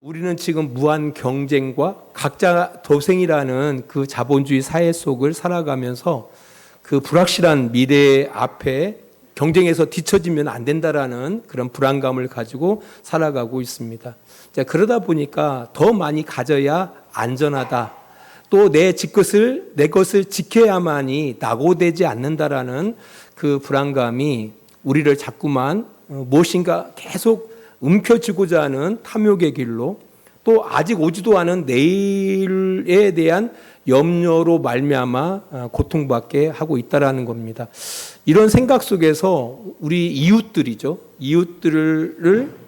우리는 지금 무한 경쟁과 각자 도생이라는 그 자본주의 사회 속을 살아가면서 그 불확실한 미래 앞에 경쟁에서 뒤처지면 안 된다라는 그런 불안감을 가지고 살아가고 있습니다. 자, 그러다 보니까 더 많이 가져야 안전하다. 또 내 것을 지켜야만이 낙오되지 않는다라는 그 불안감이 우리를 자꾸만 무엇인가 계속 움켜쥐고자 하는 탐욕의 길로 또 아직 오지도 않은 내일에 대한 염려로 말미암아 고통받게 하고 있다라는 겁니다. 이런 생각 속에서 우리 이웃들을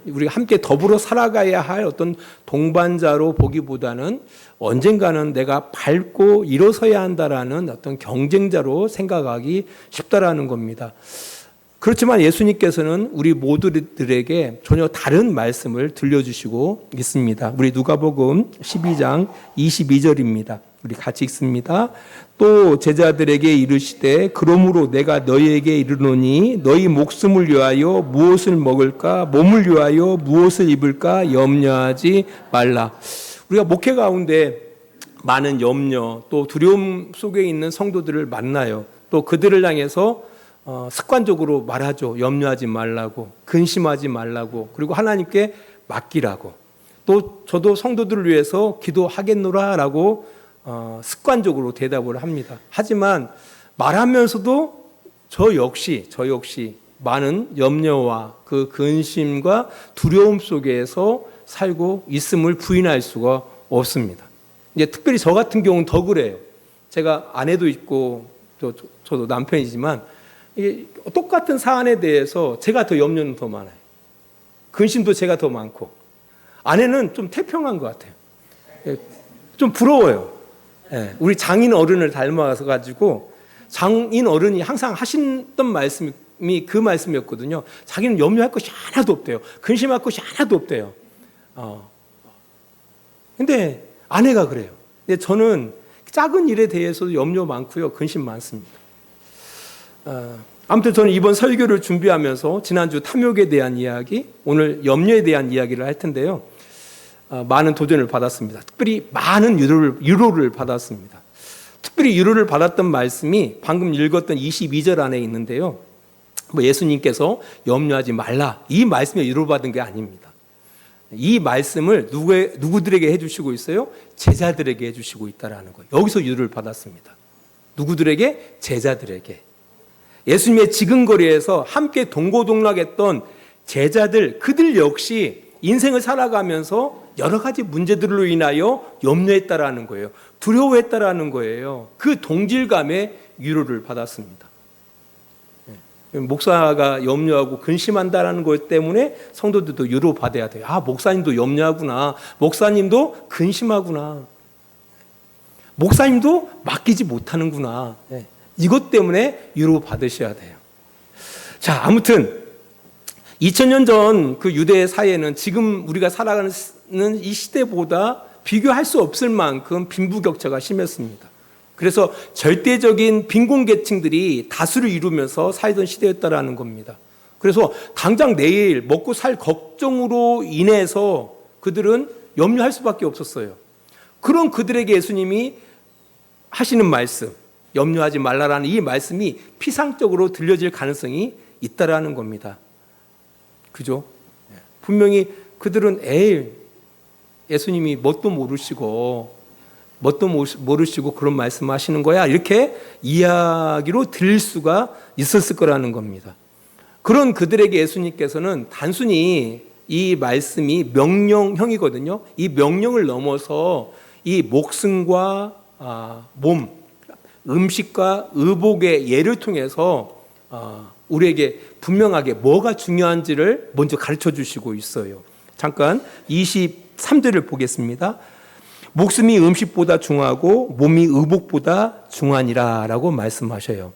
우리가 함께 더불어 살아가야 할 어떤 동반자로 보기보다는 언젠가는 내가 밟고 일어서야 한다라는 어떤 경쟁자로 생각하기 쉽다라는 겁니다. 그렇지만 예수님께서는 우리 모두들에게 전혀 다른 말씀을 들려주시고 있습니다. 우리 누가복음 12장 22절입니다. 우리 같이 읽습니다. 또 제자들에게 이르시되 그러므로 내가 너희에게 이르노니 너희 목숨을 위하여 무엇을 먹을까 몸을 위하여 무엇을 입을까 염려하지 말라. 우리가 목회 가운데 많은 염려 또 두려움 속에 있는 성도들을 만나요. 또 그들을 향해서 습관적으로 말하죠. 염려하지 말라고, 근심하지 말라고, 그리고 하나님께 맡기라고. 또 저도 성도들을 위해서 기도하겠노라라고 습관적으로 대답을 합니다. 하지만 말하면서도 저 역시 많은 염려와 그 근심과 두려움 속에서 살고 있음을 부인할 수가 없습니다. 이제 특별히 저 같은 경우는 더 그래요. 제가 아내도 있고 저도 남편이지만 이게 똑같은 사안에 대해서 제가 더 염려는 더 많아요. 근심도 제가 더 많고 아내는 좀 태평한 것 같아요. 좀 부러워요. 우리 장인 어른을 닮아서 가지고 장인 어른이 항상 하시던 말씀이 그 말씀이었거든요. 자기는 염려할 것이 하나도 없대요. 근심할 것이 하나도 없대요. 근데 아내가 그래요. 근데 저는 작은 일에 대해서도 염려 많고요. 근심 많습니다. 아무튼 저는 이번 설교를 준비하면서 지난주 탐욕에 대한 이야기, 오늘 염려에 대한 이야기를 할 텐데요. 많은 도전을 받았습니다. 특별히 많은 유로를 받았습니다. 특별히 유로를 받았던 말씀이 방금 읽었던 22절 안에 있는데요. 예수님께서 염려하지 말라 이 말씀에 유로받은 게 아닙니다. 이 말씀을 누구들에게 해주시고 있어요? 제자들에게 해주시고 있다라는 거예요. 여기서 유로를 받았습니다. 누구들에게? 제자들에게. 예수님의 지근거리에서 함께 동고동락했던 제자들, 그들 역시 인생을 살아가면서 여러 가지 문제들로 인하여 염려했다라는 거예요. 두려워했다라는 거예요. 그 동질감에 위로를 받았습니다. 목사가 염려하고 근심한다라는 것 때문에 성도들도 위로받아야 돼요. 목사님도 염려하구나. 목사님도 근심하구나. 목사님도 맡기지 못하는구나. 이것 때문에 위로받으셔야 돼요. 자, 아무튼 2000년 전 그 유대 사회는 지금 우리가 살아가는 이 시대보다 비교할 수 없을 만큼 빈부격차가 심했습니다. 그래서 절대적인 빈곤계층들이 다수를 이루면서 살던 시대였다라는 겁니다. 그래서 당장 내일 먹고 살 걱정으로 인해서 그들은 염려할 수밖에 없었어요. 그런 그들에게 예수님이 하시는 말씀, 염려하지 말라라는 이 말씀이 피상적으로 들려질 가능성이 있다라는 겁니다. 그죠? 분명히 그들은 예수님이 뭣도 모르시고 그런 말씀하시는 거야 이렇게 이야기로 들릴 수가 있었을 거라는 겁니다. 그런 그들에게 예수님께서는 단순히 이 말씀이 명령형이거든요. 이 명령을 넘어서 이 목숨과 몸, 음식과 의복의 예를 통해서 우리에게 분명하게 뭐가 중요한지를 먼저 가르쳐 주시고 있어요. 잠깐 23절을 보겠습니다. 목숨이 음식보다 중하고 몸이 의복보다 중하니라 라고 말씀하셔요.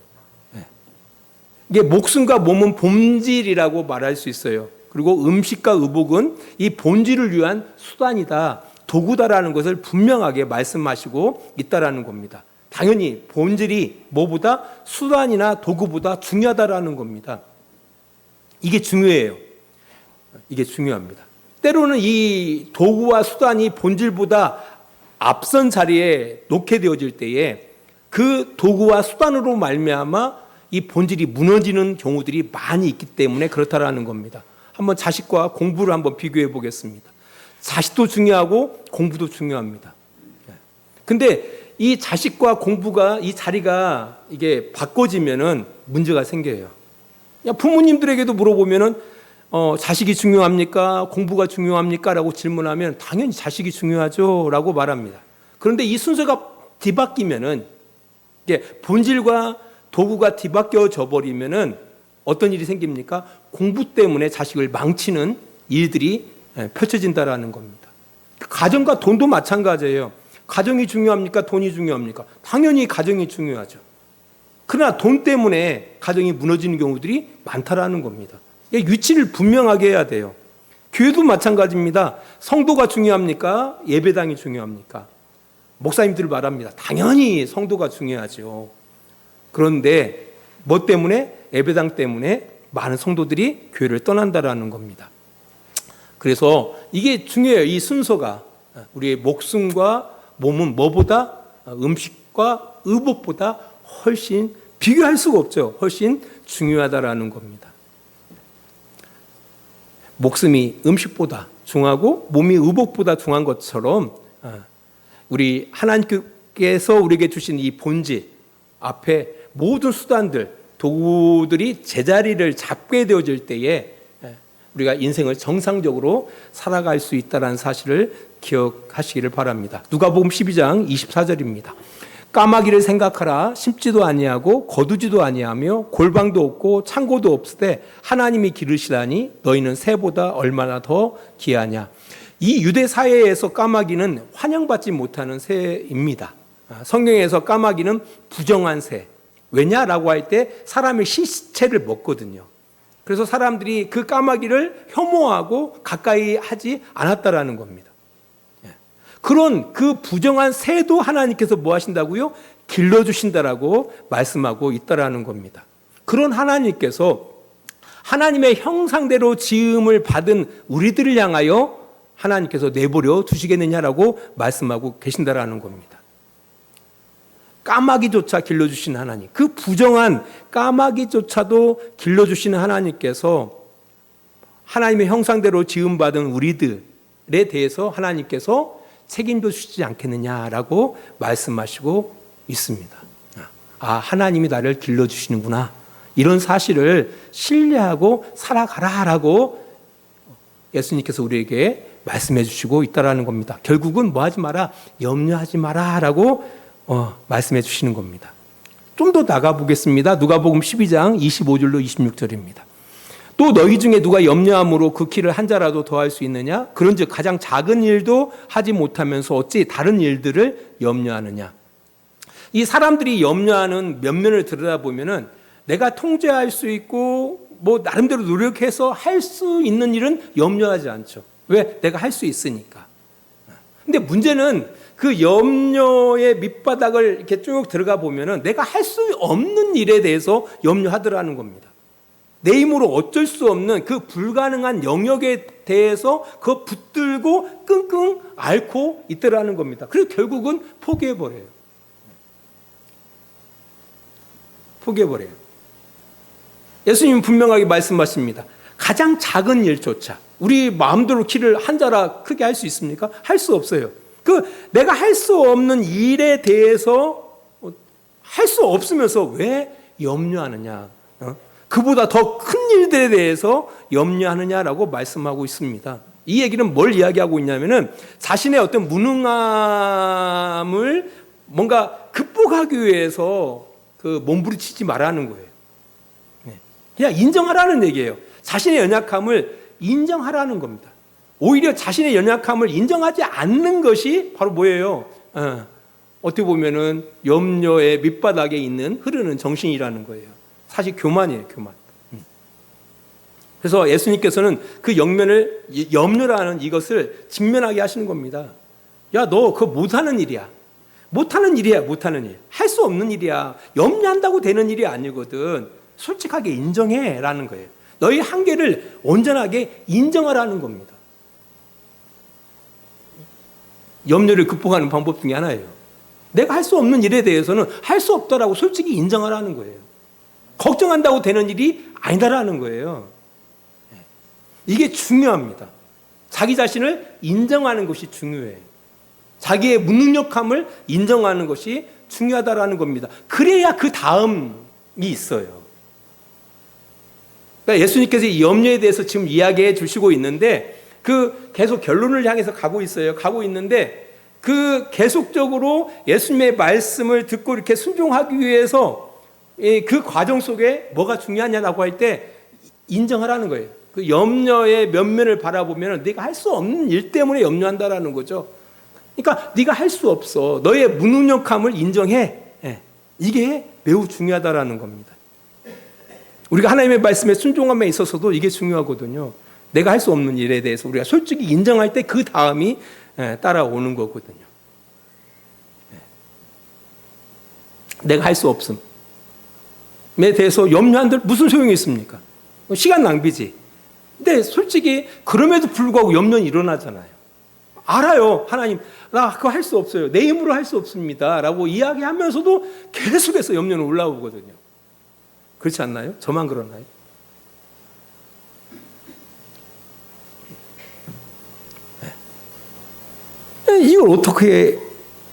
이게 목숨과 몸은 본질이라고 말할 수 있어요. 그리고 음식과 의복은 이 본질을 위한 수단이다, 도구다라는 것을 분명하게 말씀하시고 있다라는 겁니다. 당연히 본질이 뭐보다 수단이나 도구보다 중요하다라는 겁니다. 이게 중요해요. 이게 중요합니다. 때로는 이 도구와 수단이 본질보다 앞선 자리에 놓게 되어질 때에 그 도구와 수단으로 말미암아 이 본질이 무너지는 경우들이 많이 있기 때문에 그렇다라는 겁니다. 한번 자식과 공부를 한번 비교해 보겠습니다. 자식도 중요하고 공부도 중요합니다. 근데 이 자식과 공부가 이 자리가 이게 바꿔지면은 문제가 생겨요. 부모님들에게도 물어보면은 자식이 중요합니까? 공부가 중요합니까? 라고 질문하면 당연히 자식이 중요하죠 라고 말합니다. 그런데 이 순서가 뒤바뀌면은 이게 본질과 도구가 뒤바뀌어져 버리면은 어떤 일이 생깁니까? 공부 때문에 자식을 망치는 일들이 펼쳐진다라는 겁니다. 가정과 돈도 마찬가지예요. 가정이 중요합니까? 돈이 중요합니까? 당연히 가정이 중요하죠. 그러나 돈 때문에 가정이 무너지는 경우들이 많다라는 겁니다. 위치를 분명하게 해야 돼요. 교회도 마찬가지입니다. 성도가 중요합니까? 예배당이 중요합니까? 목사님들 말합니다. 당연히 성도가 중요하죠. 그런데 뭐 때문에? 예배당 때문에 많은 성도들이 교회를 떠난다라는 겁니다. 그래서 이게 중요해요. 이 순서가. 우리의 목숨과 몸은 뭐보다? 음식과 의복보다 훨씬 비교할 수가 없죠. 훨씬 중요하다라는 겁니다. 목숨이 음식보다 중하고 몸이 의복보다 중한 것처럼 우리 하나님께서 우리에게 주신 이 본질 앞에 모든 수단들, 도구들이 제자리를 잡게 되어질 때에 우리가 인생을 정상적으로 살아갈 수 있다는 사실을 기억하시기를 바랍니다. 누가복음 12장 24절입니다. 까마귀를 생각하라. 심지도 아니하고 거두지도 아니하며 골방도 없고 창고도 없으되 하나님이 기르시다니 너희는 새보다 얼마나 더 귀하냐. 이 유대 사회에서 까마귀는 환영받지 못하는 새입니다. 성경에서 까마귀는 부정한 새. 왜냐라고 할 때 사람의 시체를 먹거든요. 그래서 사람들이 그 까마귀를 혐오하고 가까이 하지 않았다라는 겁니다. 그런 그 부정한 새도 하나님께서 뭐 하신다고요? 길러주신다라고 말씀하고 있다라는 겁니다. 그런 하나님께서 하나님의 형상대로 지음을 받은 우리들을 향하여 하나님께서 내버려 두시겠느냐라고 말씀하고 계신다라는 겁니다. 까마귀조차 길러주신 하나님, 그 부정한 까마귀조차도 길러주시는 하나님께서 하나님의 형상대로 지음받은 우리들에 대해서 하나님께서 책임져 주시지 않겠느냐라고 말씀하시고 있습니다. 하나님이 나를 길러주시는구나. 이런 사실을 신뢰하고 살아가라라고 예수님께서 우리에게 말씀해 주시고 있다라는 겁니다. 결국은 뭐 하지 마라? 염려하지 마라라고 말씀해 주시는 겁니다. 좀 더 나가 보겠습니다. 누가복음 12장 25절로 26절입니다. 또 너희 중에 누가 염려함으로 그 키를 한 자라도 더할 수 있느냐? 그런즉 가장 작은 일도 하지 못하면서 어찌 다른 일들을 염려하느냐? 이 사람들이 염려하는 면면을 들여다보면은 내가 통제할 수 있고 뭐 나름대로 노력해서 할 수 있는 일은 염려하지 않죠. 왜? 내가 할 수 있으니까. 근데 문제는 그 염려의 밑바닥을 이렇게 쭉 들어가 보면은 내가 할 수 없는 일에 대해서 염려하더라는 겁니다. 내 힘으로 어쩔 수 없는 그 불가능한 영역에 대해서 그거 붙들고 끙끙 앓고 있더라는 겁니다. 그래서 결국은 포기해버려요. 포기해버려요. 예수님은 분명하게 말씀하십니다. 가장 작은 일조차 우리 마음대로 키를 한 자라 크게 할 수 있습니까? 할 수 없어요. 내가 할 수 없는 일에 대해서 할 수 없으면서 왜 염려하느냐? 그보다 더 큰 일들에 대해서 염려하느냐라고 말씀하고 있습니다. 이 얘기는 뭘 이야기하고 있냐면은 자신의 어떤 무능함을 뭔가 극복하기 위해서 그 몸부림치지 말라는 거예요. 그냥 인정하라는 얘기예요. 자신의 연약함을 인정하라는 겁니다. 오히려 자신의 연약함을 인정하지 않는 것이 바로 뭐예요? 어떻게 보면은 염려의 밑바닥에 있는 흐르는 정신이라는 거예요. 사실 교만이에요, 교만. 그래서 예수님께서는 그 염려라는 이것을 직면하게 하시는 겁니다. 야, 너 그거 못하는 일이야. 못하는 일이야, 못하는 일. 할 수 없는 일이야. 염려한다고 되는 일이 아니거든. 솔직하게 인정해라는 거예요. 너희 한계를 온전하게 인정하라는 겁니다. 염려를 극복하는 방법 중에 하나예요. 내가 할 수 없는 일에 대해서는 할 수 없다라고 솔직히 인정하라는 거예요. 걱정한다고 되는 일이 아니다라는 거예요. 이게 중요합니다. 자기 자신을 인정하는 것이 중요해요. 자기의 무능력함을 인정하는 것이 중요하다라는 겁니다. 그래야 그 다음이 있어요. 그러니까 예수님께서 이 염려에 대해서 지금 이야기해 주시고 있는데 그 계속 결론을 향해서 가고 있어요. 가고 있는데 그 계속적으로 예수님의 말씀을 듣고 이렇게 순종하기 위해서 그 과정 속에 뭐가 중요하냐라고 할 때 인정하라는 거예요. 그 염려의 면면을 바라보면 네가 할 수 없는 일 때문에 염려한다라는 거죠. 그러니까 네가 할 수 없어. 너의 무능력함을 인정해. 이게 매우 중요하다라는 겁니다. 우리가 하나님의 말씀에 순종함에 있어서도 이게 중요하거든요. 내가 할 수 없는 일에 대해서 우리가 솔직히 인정할 때 그 다음이 따라오는 거거든요. 내가 할 수 없음에 대해서 염려한들 무슨 소용이 있습니까? 시간 낭비지. 근데 솔직히 그럼에도 불구하고 염려는 일어나잖아요. 알아요. 하나님, 나 그거 할 수 없어요. 내 힘으로 할 수 없습니다. 라고 이야기하면서도 계속해서 염려는 올라오거든요. 그렇지 않나요? 저만 그러나요? 이걸 어떻게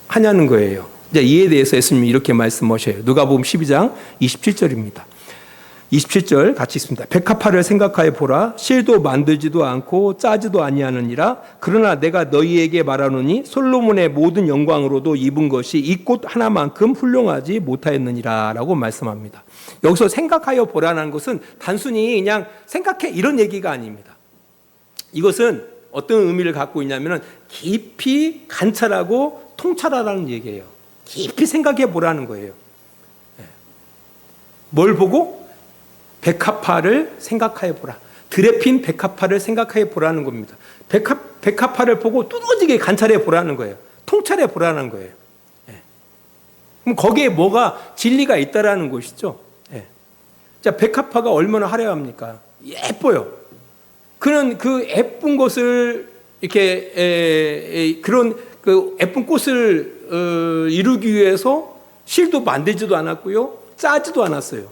하냐는 거예요. 이제 이에 대해서 예수님이 이렇게 말씀하셔요. 누가복음 12장 27절입니다. 27절 같이 있습니다. 백합화를 생각하여 보라. 실도 만들지도 않고 짜지도 아니하느니라. 그러나 내가 너희에게 말하노니 솔로몬의 모든 영광으로도 입은 것이 이 꽃 하나만큼 훌륭하지 못하였느니라 라고 말씀합니다. 여기서 생각하여 보라는 것은 단순히 그냥 생각해 이런 얘기가 아닙니다. 이것은 어떤 의미를 갖고 있냐면 깊이 관찰하고 통찰하라는 얘기예요. 깊이 생각해 보라는 거예요. 뭘 보고? 백합화를 생각해 보라. 들에 핀 백합화를 생각해 보라는 겁니다. 백합화를 보고 뚜렷하게 관찰해 보라는 거예요. 통찰해 보라는 거예요. 그럼 거기에 뭐가 진리가 있다라는 것이죠. 자, 백합화가 얼마나 화려합니까? 예뻐요. 그는 그 예쁜 것을 이렇게 그런 그 예쁜 꽃을 이루기 위해서 실도 만들지도 않았고요, 짜지도 않았어요.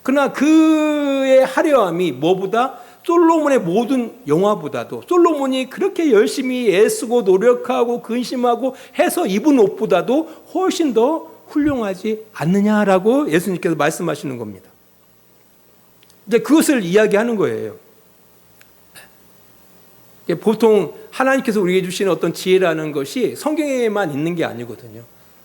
그러나 그의 화려함이 뭐보다 솔로몬의 모든 영화보다도 솔로몬이 그렇게 열심히 애쓰고 노력하고 근심하고 해서 입은 옷보다도 훨씬 더 훌륭하지 않느냐라고 예수님께서 말씀하시는 겁니다. 이제 그것을 이야기하는 거예요. 보통 하나님께서 우리에게 주시는 어떤 지혜라는 것이 성경에만 있는 게 아니거든요.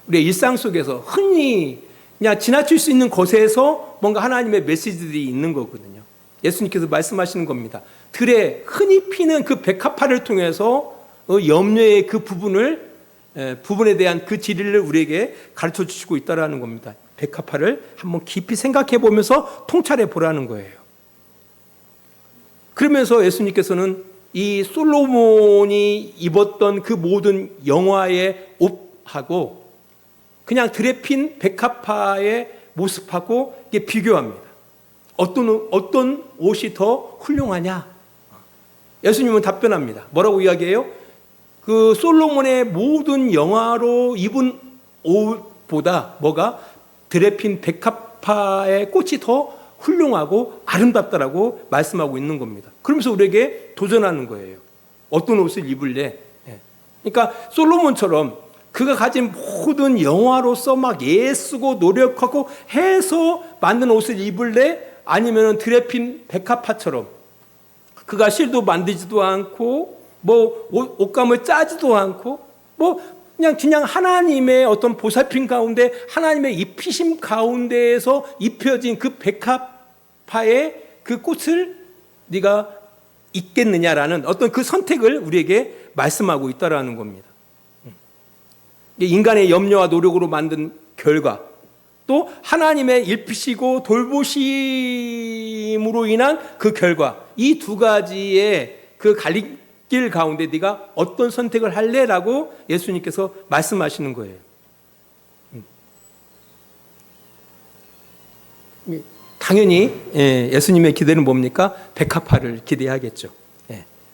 우리의 일상 속에서 흔히 그냥 지나칠 수 있는 곳에서 뭔가 하나님의 메시지들이 있는 거거든요. 예수님께서 말씀하시는 겁니다. 들에 흔히 피는 그 백합화를 통해서 염려의 그 부분에 대한 그 진리를 우리에게 가르쳐 주시고 있다는 겁니다. 백합화를 한번 깊이 생각해 보면서 통찰해 보라는 거예요. 그러면서 예수님께서는 이 솔로몬이 입었던 그 모든 영화의 옷하고 그냥 들에 핀 백합화의 모습하고 이게 비교합니다. 어떤 옷이 더 훌륭하냐? 예수님은 답변합니다. 뭐라고 이야기해요? 그 솔로몬의 모든 영화로 입은 옷보다 뭐가 들에 핀 백합화의 꽃이 더 훌륭하고 아름답다라고 말씀하고 있는 겁니다. 그러면서 우리에게 도전하는 거예요. 어떤 옷을 입을래? 그러니까 솔로몬처럼 그가 가진 모든 영화로서 막 애쓰고 노력하고 해서 만든 옷을 입을래? 아니면 들에 핀 백합화처럼 그가 실도 만들지도 않고 뭐 옷감을 짜지도 않고 뭐 그냥 하나님의 어떤 보살핌 가운데 하나님의 입히심 가운데에서 입혀진 그 백합화의 그 꽃을 네가 입겠느냐라는 어떤 그 선택을 우리에게 말씀하고 있다라는 겁니다. 인간의 염려와 노력으로 만든 결과 또 하나님의 일피시고 돌보심으로 인한 그 결과 이 두 가지의 그 갈림길 가운데 네가 어떤 선택을 할래라고 예수님께서 말씀하시는 거예요. 당연히 예수님의 기대는 뭡니까? 백합화를 기대하겠죠.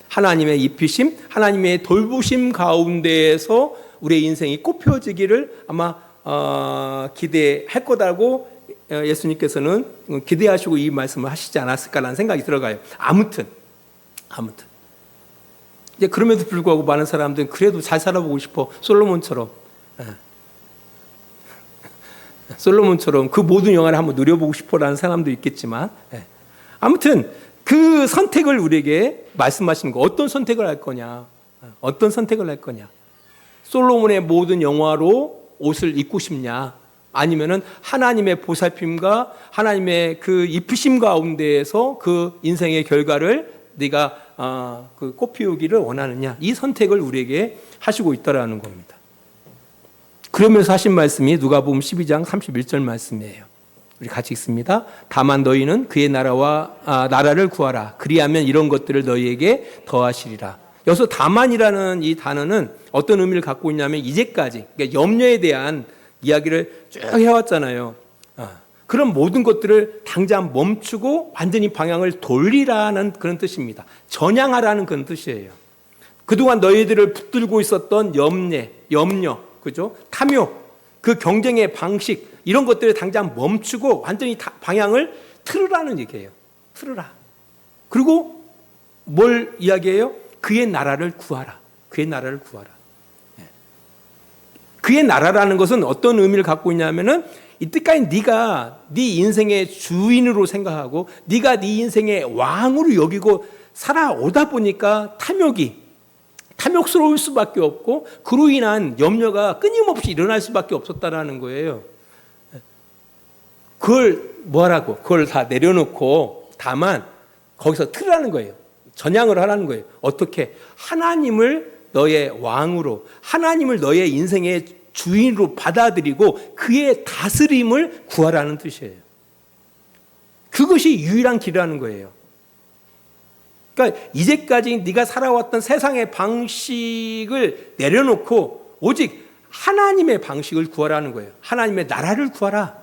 하나님의 입히심, 하나님의 돌보심 가운데에서 우리의 인생이 꽃피워지기를 아마 기대할 거다고 예수님께서는 기대하시고 이 말씀을 하시지 않았을까라는 생각이 들어가요. 아무튼 이제 그럼에도 불구하고 많은 사람들은 그래도 잘 살아보고 싶어. 솔로몬처럼 그 모든 영화를 한번 누려보고 싶어라는 사람도 있겠지만, 아무튼 그 선택을 우리에게 말씀하시는 거. 어떤 선택을 할 거냐? 솔로몬의 모든 영화로 옷을 입고 싶냐? 아니면은 하나님의 보살핌과 하나님의 그 입히심 가운데에서 그 인생의 결과를 네가 그 꽃피우기를 원하느냐? 이 선택을 우리에게 하시고 있다라는 겁니다. 그러면서 하신 말씀이 누가복음 12장 31절 말씀이에요. 우리 같이 읽습니다. 다만 너희는 그의 나라를 구하라. 그리하면 이런 것들을 너희에게 더하시리라. 여기서 다만이라는 이 단어는 어떤 의미를 갖고 있냐면 이제까지 그러니까 염려에 대한 이야기를 쭉 해왔잖아요. 그런 모든 것들을 당장 멈추고 완전히 방향을 돌리라는 그런 뜻입니다. 전향하라는 그런 뜻이에요. 그동안 너희들을 붙들고 있었던 염려, 그죠? 탐욕, 그 경쟁의 방식 이런 것들을 당장 멈추고 완전히 방향을 틀으라는 얘기예요. 틀으라. 그리고 뭘 이야기해요? 그의 나라를 구하라. 그의 나라라는 것은 어떤 의미를 갖고 있냐면은 이때까지 네가 네 인생의 주인으로 생각하고 네가 네 인생의 왕으로 여기고 살아오다 보니까 탐욕스러울 수밖에 없고 그로 인한 염려가 끊임없이 일어날 수밖에 없었다라는 거예요. 그걸 뭐하라고? 그걸 다 내려놓고 다만 거기서 틀으라는 거예요. 전향을 하라는 거예요. 어떻게? 하나님을 너의 왕으로, 하나님을 너의 인생의 주인으로 받아들이고 그의 다스림을 구하라는 뜻이에요. 그것이 유일한 길이라는 거예요. 그러니까 이제까지 네가 살아왔던 세상의 방식을 내려놓고 오직 하나님의 방식을 구하라는 거예요. 하나님의 나라를 구하라.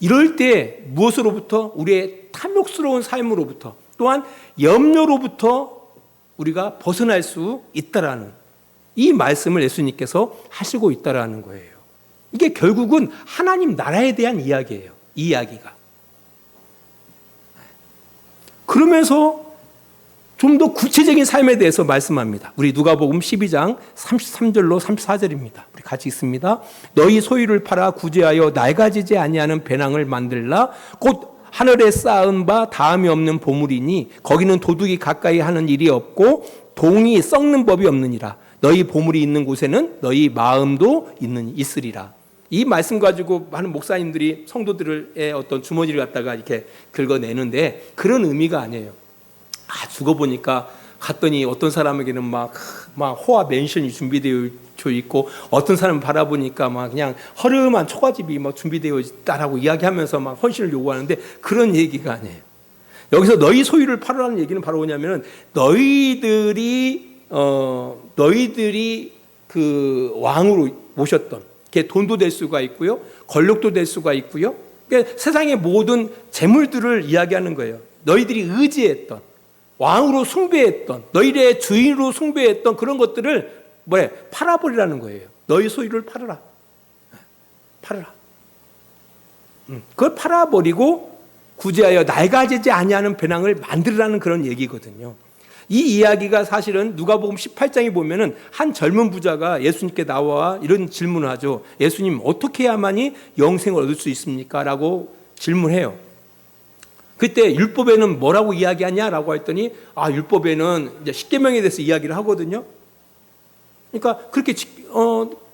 이럴 때 무엇으로부터? 우리의 탐욕스러운 삶으로부터 또한 염려로부터 우리가 벗어날 수 있다라는 이 말씀을 예수님께서 하시고 있다라는 거예요. 이게 결국은 하나님 나라에 대한 이야기예요. 이 이야기가. 그러면서 좀 더 구체적인 삶에 대해서 말씀합니다. 우리 누가복음 12장 33절로 34절입니다. 우리 같이 읽습니다. 너희 소유를 팔아 구제하여 낡아지지 아니하는 배낭을 만들라. 곧 하늘에 쌓은 바 다함이 없는 보물이니 거기는 도둑이 가까이 하는 일이 없고 동이 썩는 법이 없느니라. 너희 보물이 있는 곳에는 너희 마음도 있으리라. 이 말씀 가지고 많은 목사님들이 성도들의 어떤 주머니를 갖다가 이렇게 긁어내는데 그런 의미가 아니에요. 죽어보니까 갔더니 어떤 사람에게는 막 호화 맨션이 준비되어 있고 어떤 사람 바라보니까 막 그냥 허름한 초가집이 막 준비되어 있다라고 이야기하면서 막 헌신을 요구하는데 그런 얘기가 아니에요. 여기서 너희 소유를 팔으라는 얘기는 바로 뭐냐면은 너희들이 그 왕으로 모셨던 게 돈도 될 수가 있고요, 권력도 될 수가 있고요. 그러니까 세상의 모든 재물들을 이야기하는 거예요. 너희들이 의지했던 왕으로 숭배했던 너희의 주인으로 숭배했던 그런 것들을 팔아버리라는 거예요. 너희 소유를 팔아라. 그걸 팔아버리고 구제하여 낡아지지 아니하는 배낭을 만들라는 그런 얘기거든요. 이 이야기가 사실은 누가복음 18장에 보면은 한 젊은 부자가 예수님께 나와 이런 질문을 하죠. 예수님, 어떻게 해야만이 영생을 얻을 수 있습니까? 라고 질문해요. 그때 율법에는 뭐라고 이야기하냐라고 했더니 율법에는 이제 십계명에 대해서 이야기를 하거든요. 그러니까 그렇게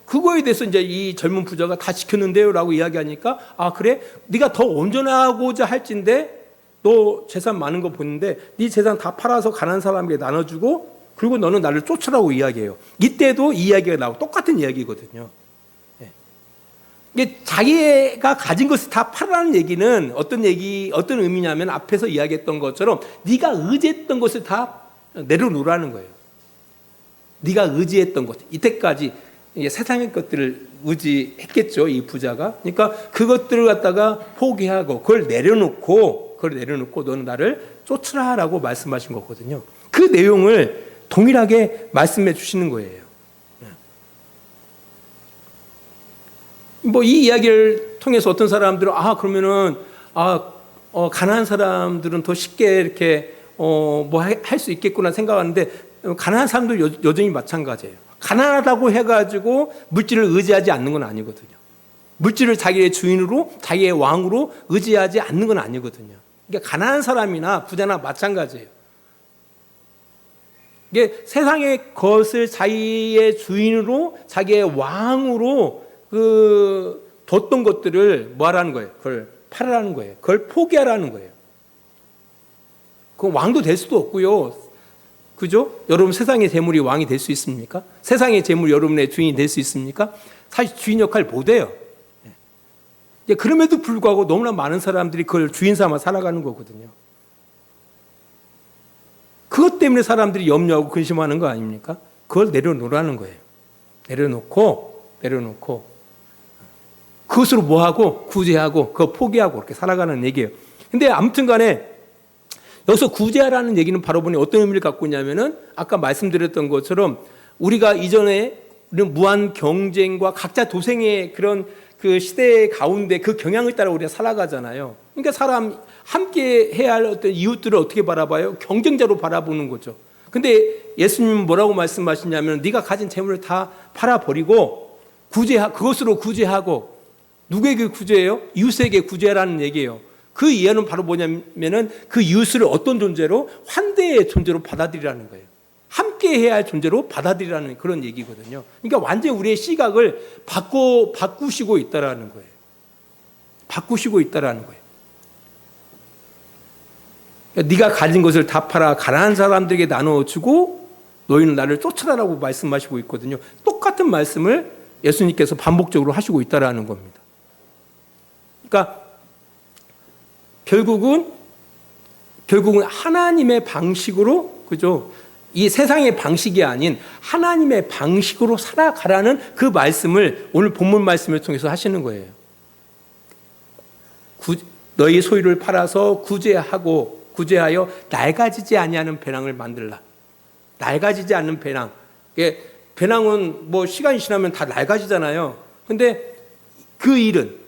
그거에 대해서 이제 이 젊은 부자가 다 지켰는데요라고 이야기하니까 그래? 네가 더 온전하고자 할진데 너 재산 많은 거 보는데 네 재산 다 팔아서 가난한 사람에게 나눠주고 그리고 너는 나를 쫓으라고 이야기해요. 이때도 이 이야기가 나오고 똑같은 이야기거든요. 이게 자기가 가진 것을 다 팔아라는 얘기는 어떤 의미냐면 앞에서 이야기했던 것처럼 네가 의지했던 것을 다 내려놓으라는 거예요. 네가 의지했던 것, 이때까지 세상의 것들을 의지했겠죠, 이 부자가. 그러니까 그것들을 갖다가 포기하고 그걸 내려놓고 너는 나를 쫓으라라고 말씀하신 거거든요. 그 내용을 동일하게 말씀해 주시는 거예요. 뭐 이 이야기를 통해서 어떤 사람들은 그러면은 가난한 사람들은 더 쉽게 이렇게 뭐 할 수 있겠구나 생각하는데, 가난한 사람도 여전히 마찬가지예요. 가난하다고 해가지고 물질을 의지하지 않는 건 아니거든요. 물질을 자기의 주인으로, 자기의 왕으로 의지하지 않는 건 아니거든요. 그러니까 가난한 사람이나 부자나 마찬가지예요. 이게 세상의 것을 자기의 주인으로, 자기의 왕으로 뒀던 것들을 뭐 하라는 거예요? 그걸 팔으라는 거예요. 그걸 포기하라는 거예요. 그 왕도 될 수도 없고요. 그죠? 여러분 세상의 재물이 왕이 될 수 있습니까? 세상의 재물이 여러분의 주인이 될 수 있습니까? 사실 주인 역할 못 해요. 그럼에도 불구하고 너무나 많은 사람들이 그걸 주인 삼아 살아가는 거거든요. 그것 때문에 사람들이 염려하고 근심하는 거 아닙니까? 그걸 내려놓으라는 거예요. 내려놓고 그것으로 뭐하고 구제하고 그거 포기하고 그렇게 살아가는 얘기예요. 근데 아무튼 간에 여기서 구제하라는 얘기는 바로 보니 어떤 의미를 갖고 있냐면은, 아까 말씀드렸던 것처럼 우리가 이전에 무한 경쟁과 각자 도생의 그런 그 시대 가운데 그 경향을 따라 우리가 살아가잖아요. 그러니까 사람 함께 해야 할 어떤 이웃들을 어떻게 바라봐요? 경쟁자로 바라보는 거죠. 근데 예수님은 뭐라고 말씀하시냐면, 네가 가진 재물을 다 팔아버리고 그것으로 구제하고, 누구에게 구제해요? 이웃에게 구제하라는 얘기예요. 그 이해는 바로 뭐냐면은 그 이웃을 어떤 존재로? 환대의 존재로 받아들이라는 거예요. 함께 해야 할 존재로 받아들이라는 그런 얘기거든요. 그러니까 완전히 우리의 시각을 바꾸시고 있다라는 거예요. 바꾸시고 있다라는 거예요. 그러니까 네가 가진 것을 다 팔아 가난한 사람들에게 나눠주고 너희는 나를 쫓아라라고 말씀하시고 있거든요. 똑같은 말씀을 예수님께서 반복적으로 하시고 있다라는 겁니다. 그러니까 결국은 하나님의 방식으로, 그죠? 이 세상의 방식이 아닌 하나님의 방식으로 살아가라는 그 말씀을 오늘 본문 말씀을 통해서 하시는 거예요. 너희 소유를 팔아서 구제하여 낡아지지 아니하는 배낭을 만들라. 낡아지지 않는 배낭. 배낭은 뭐 시간이 지나면 다 낡아지잖아요. 근데 그 일은,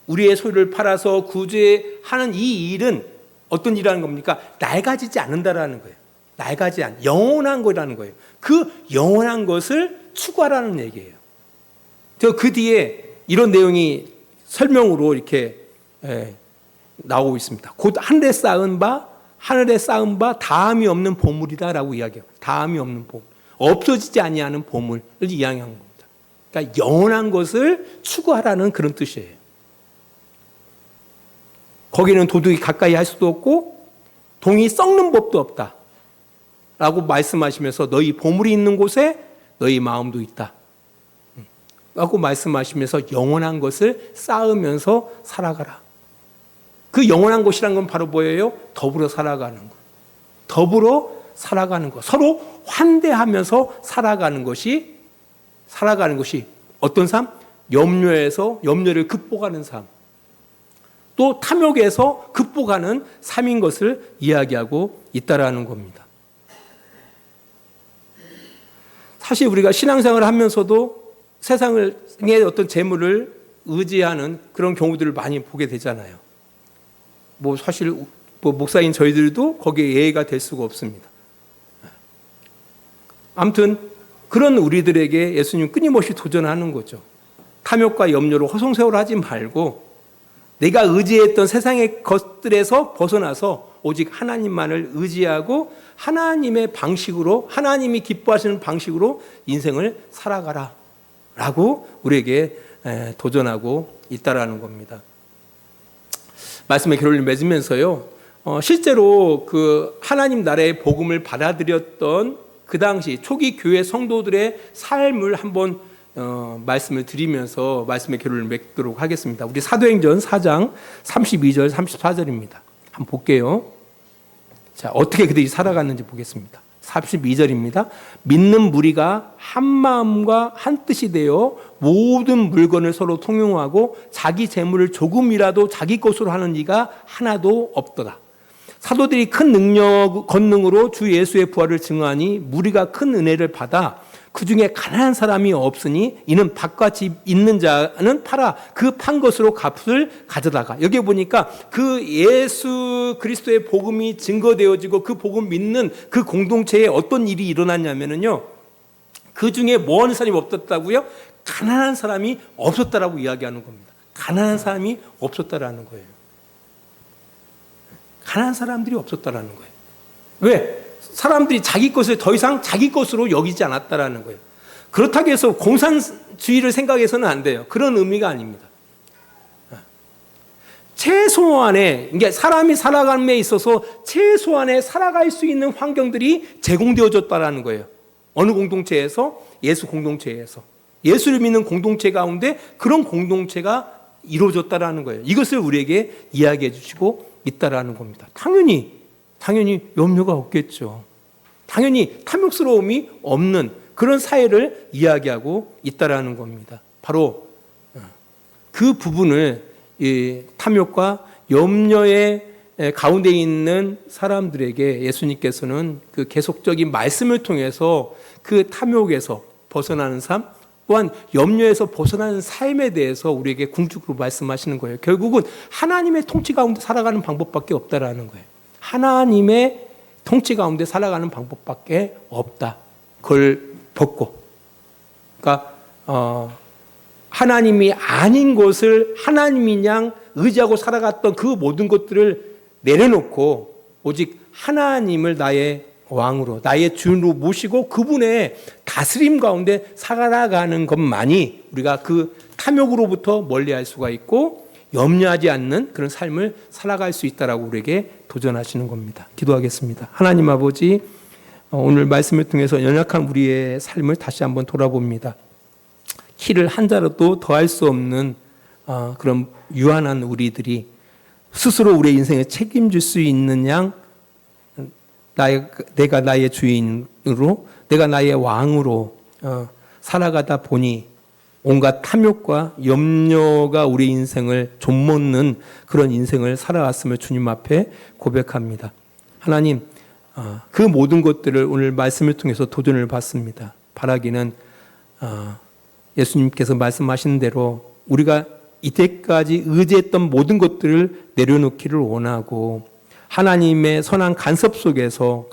우리의 소유를 팔아서 구제하는 이 일은 어떤 일이라는 겁니까? 낡아지지 않는다라는 거예요. 영원한 거라는 거예요. 그 영원한 것을 추구하라는 얘기예요. 그 뒤에 이런 내용이 설명으로 이렇게 나오고 있습니다. 곧 하늘에 쌓은 바 다함이 없는 보물이다라고 이야기해요. 다함이 없는 보물, 없어지지 아니하는 보물을 이야기하는 겁니다. 그러니까 영원한 것을 추구하라는 그런 뜻이에요. 거기는 도둑이 가까이 할 수도 없고 동이 썩는 법도 없다 라고 말씀하시면서, 너희 보물이 있는 곳에 너희 마음도 있다 라고 말씀하시면서 영원한 것을 쌓으면서 살아가라. 그 영원한 것이란 건 바로 뭐예요? 더불어 살아가는 것. 서로 환대하면서 살아가는 것이 어떤 삶? 염려를 극복하는 삶, 또 탐욕에서 극복하는 삶인 것을 이야기하고 있다라는 겁니다. 사실 우리가 신앙생활을 하면서도 세상의 어떤 재물을 의지하는 그런 경우들을 많이 보게 되잖아요. 사실 목사인 저희들도 거기에 예외가 될 수가 없습니다. 아무튼 그런 우리들에게 예수님 끊임없이 도전하는 거죠. 탐욕과 염려로 허송세월 하지 말고 내가 의지했던 세상의 것들에서 벗어나서 오직 하나님만을 의지하고 하나님의 방식으로, 하나님이 기뻐하시는 방식으로 인생을 살아가라 라고 우리에게 도전하고 있다라는 겁니다. 말씀의 결론을 맺으면서요, 실제로 그 하나님 나라의 복음을 받아들였던 그 당시 초기 교회 성도들의 삶을 한번 말씀을 드리면서 말씀의 결론을 맺도록 하겠습니다. 우리 사도행전 4장 32절 34절입니다. 한번 볼게요. 자, 어떻게 그들이 살아갔는지 보겠습니다. 32절입니다. 믿는 무리가 한 마음과 한 뜻이 되어 모든 물건을 서로 통용하고 자기 재물을 조금이라도 자기 것으로 하는 이가 하나도 없더라. 사도들이 큰 능력, 권능으로 주 예수의 부활을 증언하니 무리가 큰 은혜를 받아 그 중에 가난한 사람이 없으니 이는 밭과 집 있는 자는 팔아 그 판 것으로 값을 가져다가. 여기 보니까 그 예수 그리스도의 복음이 증거되어지고 그 복음 믿는 그 공동체에 어떤 일이 일어났냐면요, 그 중에 뭐 하는 사람이 없었다고요? 가난한 사람이 없었다라고 이야기하는 겁니다. 가난한 사람이 없었다라는 거예요. 가난한 사람들이 없었다라는 거예요. 왜? 사람들이 자기 것을 더 이상 자기 것으로 여기지 않았다라는 거예요. 그렇다고 해서 공산주의를 생각해서는 안 돼요. 그런 의미가 아닙니다. 최소한의, 그러니까 사람이 살아감에 있어서 최소한의 살아갈 수 있는 환경들이 제공되어졌다라는 거예요. 어느 공동체에서? 예수 공동체에서. 예수를 믿는 공동체 가운데 그런 공동체가 이루어졌다라는 거예요. 이것을 우리에게 이야기해 주시고 있다라는 겁니다. 당연히 염려가 없겠죠. 당연히 탐욕스러움이 없는 그런 사회를 이야기하고 있다라는 겁니다. 바로 그 부분을 탐욕과 염려의 가운데 있는 사람들에게 예수님께서는 그 계속적인 말씀을 통해서 그 탐욕에서 벗어나는 삶, 또한 염려에서 벗어나는 삶에 대해서 우리에게 궁극적으로 말씀하시는 거예요. 결국은 하나님의 통치 가운데 살아가는 방법밖에 없다라는 거예요. 하나님의 통치 가운데 살아가는 방법밖에 없다. 그걸 벗고, 그러니까 하나님이 아닌 것을 하나님인 양 의지하고 살아갔던 그 모든 것들을 내려놓고 오직 하나님을 나의 왕으로, 나의 주인으로 모시고 그분의 다스림 가운데 살아가는 것만이 우리가 그 탐욕으로부터 멀리할 수가 있고 염려하지 않는 그런 삶을 살아갈 수 있다라고 우리에게 도전하시는 겁니다. 기도하겠습니다. 하나님 아버지, 오늘 말씀을 통해서 연약한 우리의 삶을 다시 한번 돌아봅니다. 키를 한 자라도 더할 수 없는 그런 유한한 우리들이 스스로 우리의 인생을 책임질 수 있는 양, 내가 나의 주인으로, 내가 나의 왕으로 살아가다 보니 온갖 탐욕과 염려가 우리 인생을 좀먹는 그런 인생을 살아왔음을 주님 앞에 고백합니다. 하나님, 그 모든 것들을 오늘 말씀을 통해서 도전을 받습니다. 바라기는 예수님께서 말씀하신 대로 우리가 이때까지 의지했던 모든 것들을 내려놓기를 원하고 하나님의 선한 간섭 속에서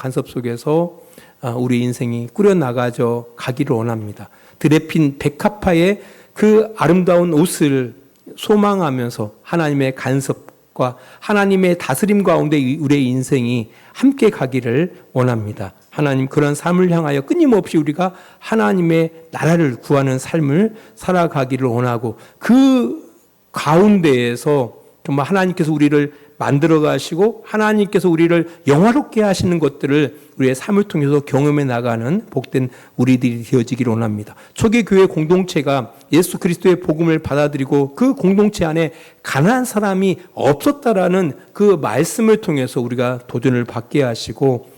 우리 인생이 꾸려나가져 가기를 원합니다. 드레핀 백합화의 그 아름다운 옷을 소망하면서 하나님의 간섭과 하나님의 다스림 가운데 우리의 인생이 함께 가기를 원합니다. 하나님, 그런 삶을 향하여 끊임없이 우리가 하나님의 나라를 구하는 삶을 살아가기를 원하고 그 가운데에서 정말 하나님께서 우리를 만들어 가시고 하나님께서 우리를 영화롭게 하시는 것들을 우리의 삶을 통해서 경험해 나가는 복된 우리들이 되어지기를 원합니다. 초기 교회 공동체가 예수 그리스도의 복음을 받아들이고 그 공동체 안에 가난한 사람이 없었다라는 그 말씀을 통해서 우리가 도전을 받게 하시고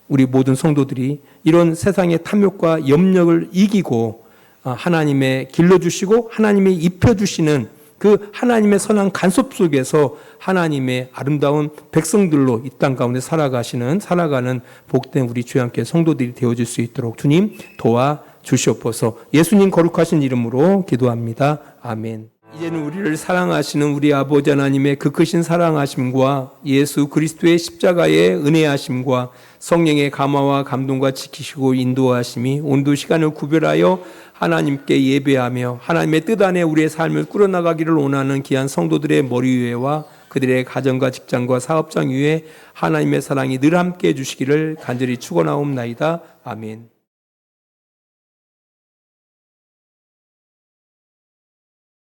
우리 모든 성도들이 이런 세상의 탐욕과 염려를 이기고 하나님의 길러주시고 하나님의 입혀주시는 그 하나님의 선한 간섭 속에서 하나님의 아름다운 백성들로 이 땅 가운데 살아가는 복된 우리 주의 함께 성도들이 되어질 수 있도록 주님 도와주시옵소서. 예수님 거룩하신 이름으로 기도합니다. 아멘. 이제는 우리를 사랑하시는 우리 아버지 하나님의 그 크신 사랑하심과 예수 그리스도의 십자가의 은혜하심과 성령의 감화와 감동과 지키시고 인도하심이 온도 시간을 구별하여 하나님께 예배하며 하나님의 뜻 안에 우리의 삶을 꾸려나가기를 원하는 귀한 성도들의 머리 위에와 그들의 가정과 직장과 사업장 위에 하나님의 사랑이 늘 함께 해주시기를 간절히 축원하옵나이다. 아멘.